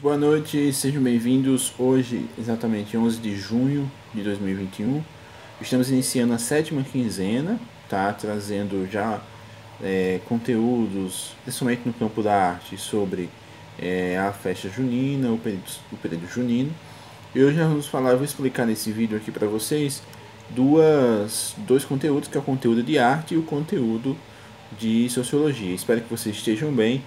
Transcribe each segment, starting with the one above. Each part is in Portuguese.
Boa noite, sejam bem-vindos. Hoje, exatamente 11 de junho de 2021, estamos iniciando a sétima quinzena, tá? Trazendo já conteúdos, principalmente no campo da arte, sobre a festa junina, o período junino. E hoje nós vamos falar, eu vou explicar nesse vídeo aqui para vocês dois conteúdos, que é o conteúdo de arte e o conteúdo de sociologia. Espero que vocês estejam bem,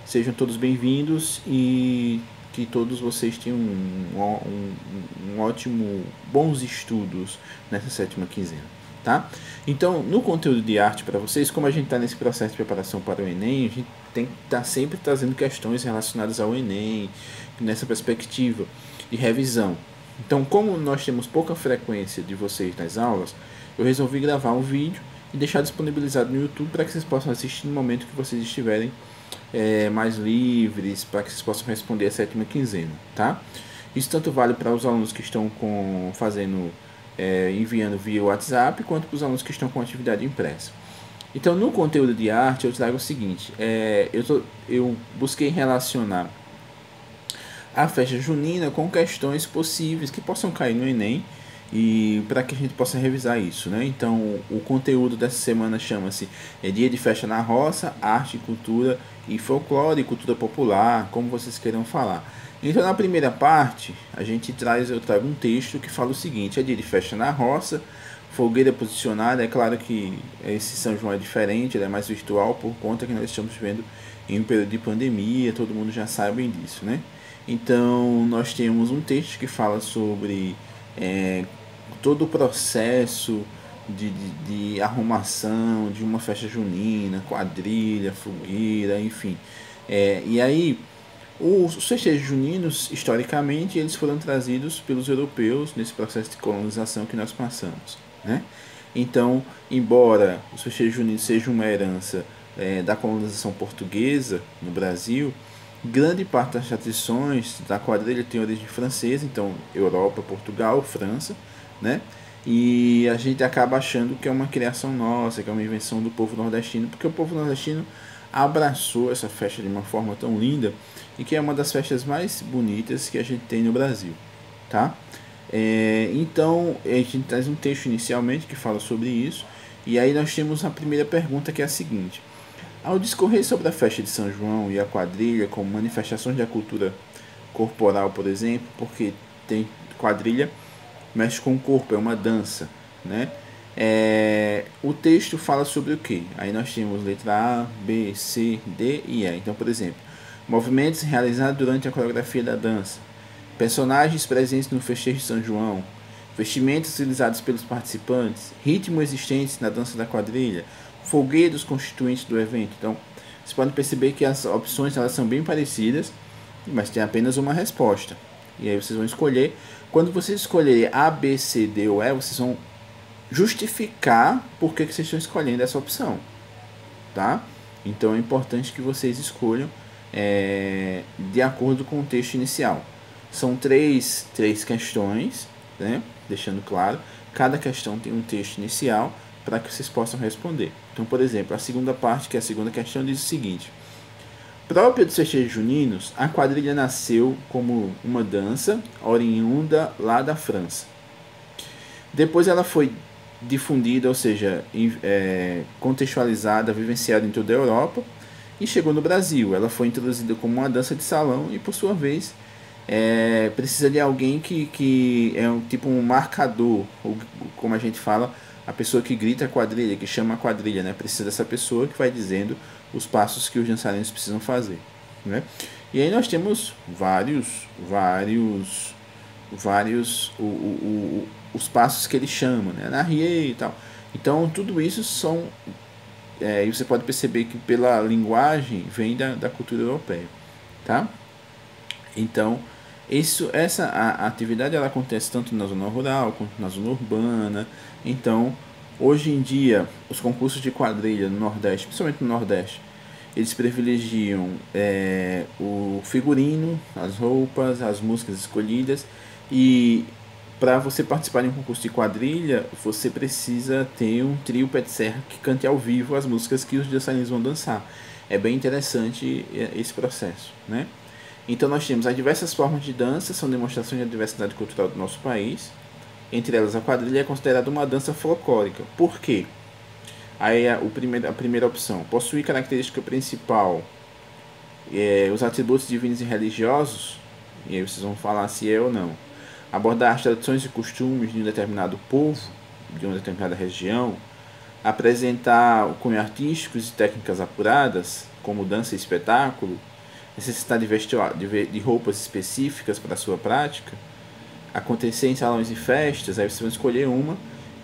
sejam todos bem-vindos e que todos vocês tenham um ótimo, bons estudos nessa sétima quinzena, tá? Então, no conteúdo de arte para vocês, como a gente está nesse processo de preparação para o Enem, a gente tem que estar sempre trazendo questões relacionadas ao Enem, nessa perspectiva de revisão. Então, como nós temos pouca frequência de vocês nas aulas, eu resolvi gravar um vídeo e deixar disponibilizado no YouTube para que vocês possam assistir no momento que vocês estiverem mais livres, para que vocês possam responder a sétima quinzena, tá? Isso tanto vale para os alunos que estão enviando via WhatsApp, quanto para os alunos que estão com atividade impressa. Então, no conteúdo de arte, eu trago o seguinte: eu busquei relacionar a festa junina com questões possíveis que possam cair no Enem, e para que a gente possa revisar isso, né? Então, o conteúdo dessa semana chama-se Dia de Festa na Roça, Arte, Cultura e Folclore, Cultura Popular, como vocês queiram falar. Então, na primeira parte, eu trago um texto que fala o seguinte: é dia de festa na roça, fogueira posicionada. É claro que esse São João é diferente, ele é mais virtual por conta que nós estamos vivendo em um período de pandemia, todo mundo já sabe disso, né? Então, nós temos um texto que fala sobre todo o processo de arrumação de uma festa junina, quadrilha, fogueira, enfim. E aí, os festejos juninos, historicamente, eles foram trazidos pelos europeus nesse processo de colonização que nós passamos, né? Então, embora os festejos juninos sejam uma herança da colonização portuguesa no Brasil, grande parte das tradições da quadrilha tem origem francesa, então Europa, Portugal, França, né? E a gente acaba achando que é uma criação nossa, que é uma invenção do povo nordestino, porque o povo nordestino abraçou essa festa de uma forma tão linda e que é uma das festas mais bonitas que a gente tem no Brasil, tá? Então, a gente traz um texto inicialmente que fala sobre isso, e aí nós temos a primeira pergunta, que é a seguinte: ao discorrer sobre a festa de São João e a quadrilha como manifestações da cultura corporal, por exemplo, porque tem quadrilha, mexe com o corpo, é uma dança, né? O texto fala sobre o que? Aí nós temos letra A, B, C, D e E. Então, por exemplo, movimentos realizados durante a coreografia da dança, personagens presentes no festejo de São João, vestimentos utilizados pelos participantes, ritmo existente na dança da quadrilha, folguedos constituintes do evento. Então, vocês podem perceber que as opções elas são bem parecidas, mas tem apenas uma resposta. E aí vocês vão escolher. Quando vocês escolherem A, B, C, D ou E, vocês vão justificar por que vocês estão escolhendo essa opção, tá? Então é importante que vocês escolham de acordo com o texto inicial. São três questões, né? Deixando claro, cada questão tem um texto inicial para que vocês possam responder. Então, por exemplo, a segunda parte, que é a segunda questão, diz o seguinte: própria dos festejos juninos, a quadrilha nasceu como uma dança oriunda lá da França. Depois ela foi difundida, ou seja, contextualizada, vivenciada em toda a Europa e chegou no Brasil. Ela foi introduzida como uma dança de salão e, por sua vez, precisa de alguém que é um marcador, ou como a gente fala, a pessoa que grita a quadrilha, que chama a quadrilha, né? Precisa dessa pessoa que vai dizendo os passos que os dançarinos precisam fazer, né? E aí nós temos os passos que ele chama, né? Na Rie e tal. Então tudo isso são e você pode perceber que pela linguagem vem da cultura europeia, tá? Então a atividade ela acontece tanto na zona rural quanto na zona urbana. Então, hoje em dia, os concursos de quadrilha no Nordeste, principalmente no Nordeste, eles privilegiam o figurino, as roupas, as músicas escolhidas. E para você participar de um concurso de quadrilha, você precisa ter um trio pé de serra que cante ao vivo as músicas que os dançarinos vão dançar. É bem interessante esse processo, né? Então nós temos as diversas formas de dança, são demonstrações da diversidade cultural do nosso país. Entre elas, a quadrilha é considerada uma dança folclórica. Por quê? Aí a primeira opção, possui característica principal os atributos divinos e religiosos, e aí vocês vão falar se é ou não. Abordar as tradições e costumes de um determinado povo, de uma determinada região, apresentar cunho artísticos e técnicas apuradas, como dança e espetáculo, necessitar de roupas específicas para a sua prática, acontecer em salões e festas, aí vocês vão escolher uma,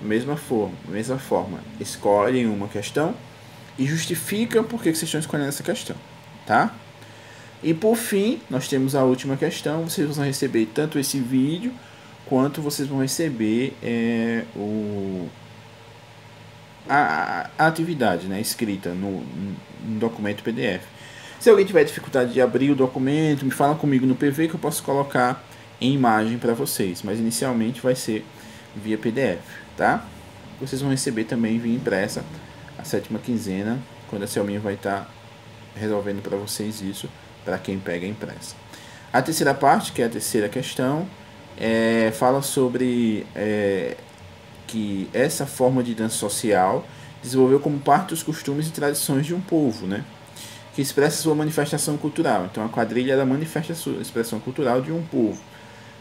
mesma forma. Escolhem uma questão e justificam por que vocês estão escolhendo essa questão, tá? E por fim, nós temos a última questão, vocês vão receber tanto esse vídeo, quanto vocês vão receber a atividade, né, escrita no documento PDF. Se alguém tiver dificuldade de abrir o documento, me fala comigo no PV que eu posso colocar em imagem para vocês, mas inicialmente vai ser via PDF, tá? Vocês vão receber também via impressa a 7ª quinzena, quando a Selminha vai estar resolvendo para vocês isso, para quem pega impressa. A terceira parte, que é a terceira questão, fala sobre que essa forma de dança social desenvolveu como parte dos costumes e tradições de um povo, né? Que expressa sua manifestação cultural. Então a quadrilha ela manifesta a sua expressão cultural de um povo,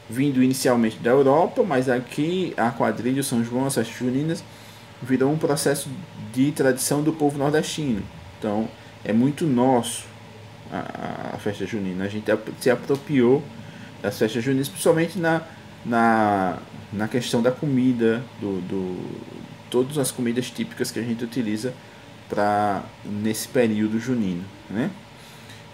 vindo inicialmente da Europa, mas aqui a quadrilha, o São João, as festas juninas, virou um processo de tradição do povo nordestino. Então é muito nosso a festa junina. A gente se apropriou das festas juninas, principalmente na questão da comida, todas as comidas típicas que a gente utiliza nesse período junino, né?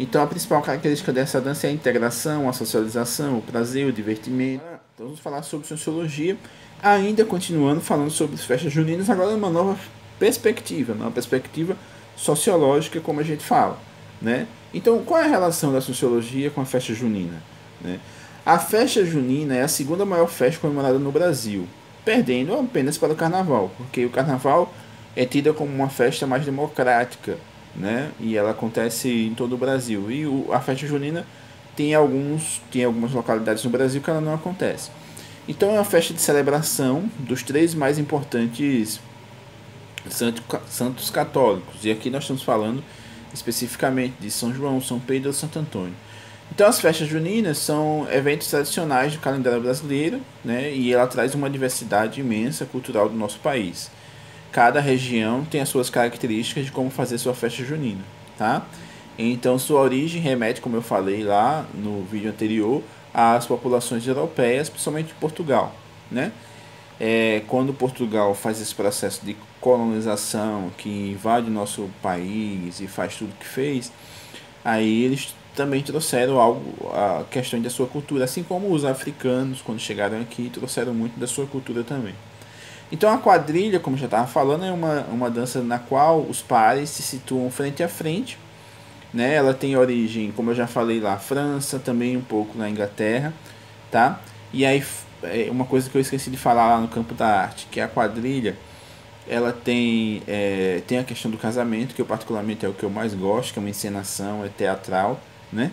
Então a principal característica dessa dança é a integração, a socialização, o prazer, o divertimento. Então vamos falar sobre sociologia, ainda continuando falando sobre as festas juninas, agora numa nova perspectiva, uma perspectiva sociológica, como a gente fala, né? Então qual é a relação da sociologia com a festa junina, né? A festa junina é a segunda maior festa comemorada no Brasil, perdendo apenas para o carnaval, porque o carnaval é tida como uma festa mais democrática, né? E ela acontece em todo o Brasil. E a festa junina tem algumas localidades no Brasil que ela não acontece. Então é uma festa de celebração dos 3 mais importantes santos católicos. E aqui nós estamos falando especificamente de São João, São Pedro e Santo Antônio. Então as festas juninas são eventos tradicionais do calendário brasileiro, né? E ela traz uma diversidade imensa cultural do nosso país. Cada região tem as suas características de como fazer sua festa junina, tá? Então sua origem remete, como eu falei lá no vídeo anterior, às populações europeias, principalmente Portugal, né? Quando Portugal faz esse processo de colonização, que invade o nosso país e faz tudo o que fez, aí eles também trouxeram a questão da sua cultura, assim como os africanos, quando chegaram aqui, trouxeram muito da sua cultura também. Então a quadrilha, como eu já estava falando, é uma dança na qual os pares se situam frente a frente, né? Ela tem origem, como eu já falei lá, França, também um pouco na Inglaterra, tá? E aí uma coisa que eu esqueci de falar lá no campo da arte, que a quadrilha, ela tem a questão do casamento, que eu particularmente é o que eu mais gosto, que é uma encenação, é teatral, né?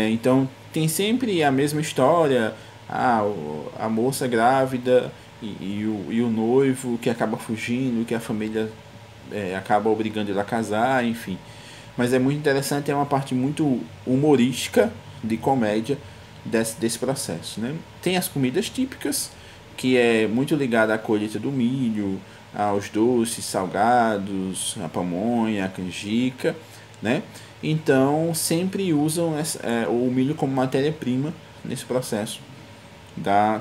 Então tem sempre a mesma história, a moça grávida e o noivo que acaba fugindo, que a família acaba obrigando ele a casar, enfim. Mas é muito interessante, é uma parte muito humorística, de comédia desse processo, né? Tem as comidas típicas, que é muito ligada à colheita do milho, aos doces, salgados, a pamonha, a canjica, né? Então sempre usam o milho como matéria-prima nesse processo.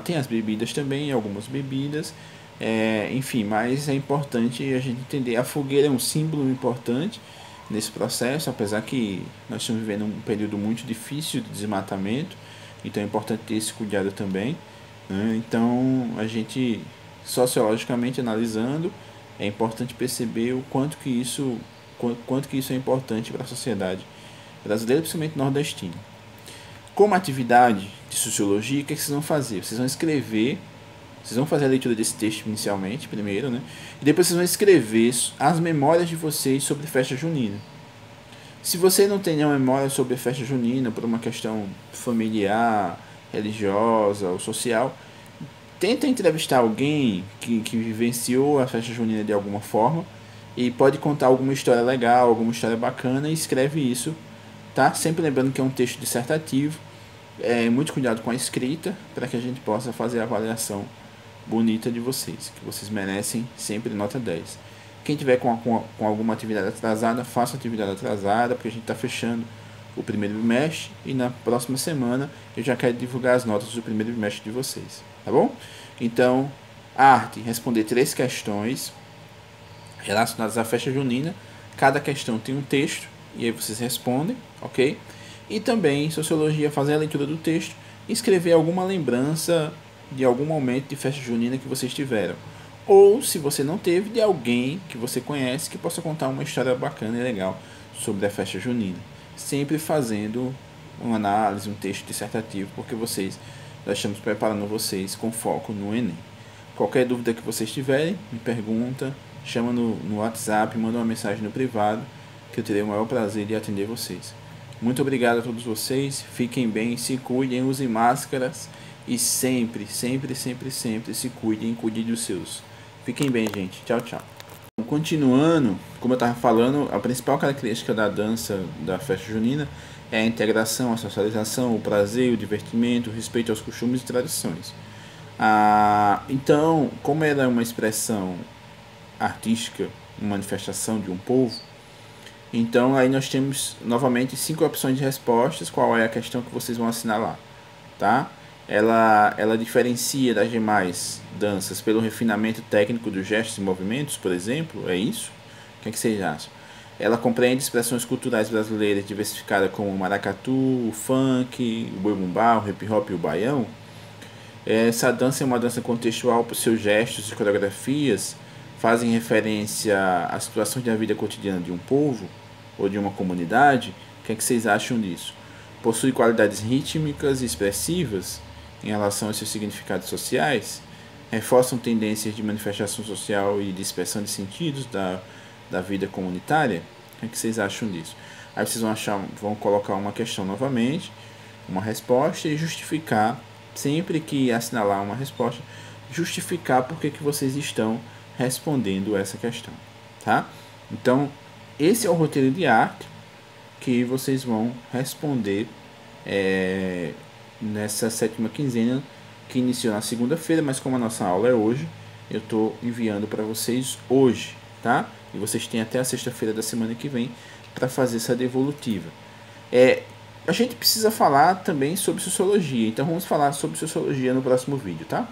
Tem as bebidas também, algumas bebidas, enfim, mas é importante a gente entender. A fogueira é um símbolo importante nesse processo, apesar que nós estamos vivendo um período muito difícil de desmatamento, então é importante ter esse cuidado também, né? Então a gente, sociologicamente analisando, é importante perceber o quanto que isso é importante para a sociedade brasileira, principalmente nordestina. Como atividade de sociologia, o que vocês vão fazer? Vocês vão escrever, vocês vão fazer a leitura desse texto inicialmente, primeiro, né? E depois vocês vão escrever as memórias de vocês sobre festa junina. Se você não tem nenhuma memória sobre a festa junina por uma questão familiar, religiosa ou social, tenta entrevistar alguém que vivenciou a festa junina de alguma forma e pode contar alguma história legal, alguma história bacana e escreve isso, tá? Sempre lembrando que é um texto dissertativo, muito cuidado com a escrita para que a gente possa fazer a avaliação bonita de vocês, que vocês merecem sempre nota 10. Quem tiver com alguma atividade atrasada, faça atividade atrasada, porque a gente está fechando o primeiro bimestre e na próxima semana eu já quero divulgar as notas do primeiro bimestre de vocês, tá bom? Então, arte, responder 3 questões relacionadas à festa junina. Cada questão tem um texto e aí vocês respondem, ok? E também sociologia, fazer a leitura do texto e escrever alguma lembrança de algum momento de festa junina que vocês tiveram. Ou, se você não teve, de alguém que você conhece que possa contar uma história bacana e legal sobre a festa junina. Sempre fazendo uma análise, um texto dissertativo, porque nós estamos preparando vocês com foco no Enem. Qualquer dúvida que vocês tiverem, me pergunta, chama no WhatsApp, manda uma mensagem no privado, que eu terei o maior prazer de atender vocês. Muito obrigado a todos vocês, fiquem bem, se cuidem, usem máscaras e sempre, sempre, sempre, sempre se cuidem dos seus. Fiquem bem, gente. Tchau, tchau. Continuando, como eu estava falando, a principal característica da dança da festa junina é a integração, a socialização, o prazer, o divertimento, o respeito aos costumes e tradições. Então, como ela é uma expressão artística, uma manifestação de um povo, então aí nós temos novamente 5 opções de respostas. Qual é a questão que vocês vão assinalar, tá? Ela diferencia das demais danças pelo refinamento técnico dos gestos e movimentos, por exemplo, é isso? O que vocês acham? Ela compreende expressões culturais brasileiras diversificadas como o maracatu, o funk, o boi-bumbá, o hip-hop e o baião. Essa dança é uma dança contextual por seus gestos e coreografias fazem referência à situação da vida cotidiana de um povo ou de uma comunidade. O que vocês acham disso? Possui qualidades rítmicas e expressivas em relação aos seus significados sociais, reforçam tendências de manifestação social e de expressão de sentidos da vida comunitária. O que vocês acham disso? Aí vocês vão colocar uma questão novamente, uma resposta e justificar, sempre que assinalar uma resposta, justificar por que vocês estão respondendo essa questão, tá? Então, esse é o roteiro de arte que vocês vão responder nessa 7ª quinzena, que iniciou na segunda-feira, mas como a nossa aula é hoje, eu estou enviando para vocês hoje, tá? E vocês têm até a sexta-feira da semana que vem para fazer essa devolutiva. A gente precisa falar também sobre sociologia, então vamos falar sobre sociologia no próximo vídeo, tá?